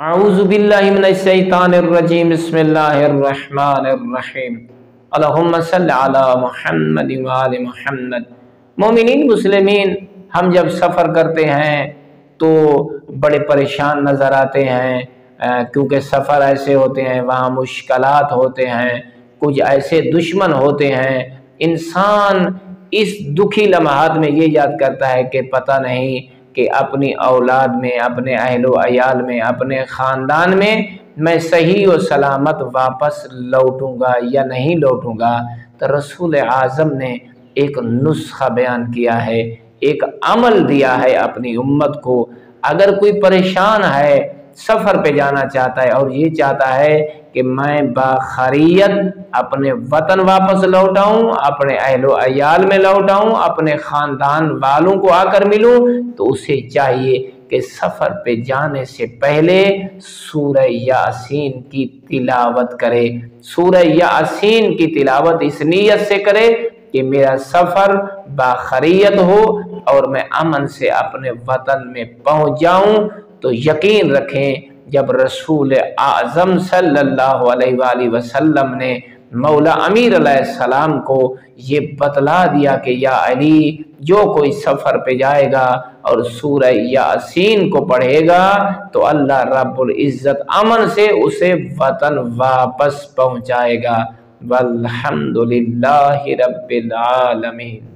अऊज़ु बिल्लाहि मिनश्शैतानिर्रजीम बिस्मिल्लाहिर्रहमानिर्रहीम अल्लाहुम्मा सल्लि अला मुहम्मद व आलि मुहम्मद। मोमिनीन मुस्लिमीन, हम जब सफ़र करते हैं तो बड़े परेशान नज़र आते हैं, क्योंकि सफ़र ऐसे होते हैं वहाँ मुश्किलात होते हैं, कुछ ऐसे दुश्मन होते हैं। इंसान इस दुखी लम्हात में ये याद करता है कि पता नहीं कि अपनी औलाद में, अपने अहलो अयाल में, अपने ख़ानदान में मैं सही और सलामत वापस लौटूंगा या नहीं लौटूंगा। तो रसूल आज़म ने एक नुस्खा बयान किया है, एक अमल दिया है अपनी उम्मत को। अगर कोई परेशान है, सफ़र पे जाना चाहता है और ये चाहता है कि मैं बाखैरियत अपने वतन वापस लौट आऊं, अपने अहलो अयाल में लौट आऊं, अपने ख़ानदान वालों को आकर मिलूं, तो उसे चाहिए कि सफ़र पे जाने से पहले सूरह यासीन की तिलावत करे। सूरह यासीन की तिलावत इस नीयत से करे कि मेरा सफ़र बाखैरियत हो और मैं अमन से अपने वतन में पहुंच जाऊं। तो यकीन रखें, जब रसूल आज़म सल्लल्लाहु अलैहि वसल्लम ने मौला अमीर अलैहिस्सलाम को ये बतला दिया कि या अली, जो कोई सफ़र पे जाएगा और सूरह यासीन को पढ़ेगा तो अल्लाह रब्बुल इज़्ज़त अमन से उसे वतन वापस पहुंचाएगा। वल्हम्दुलिल्लाहि रब्बिल आलमीन।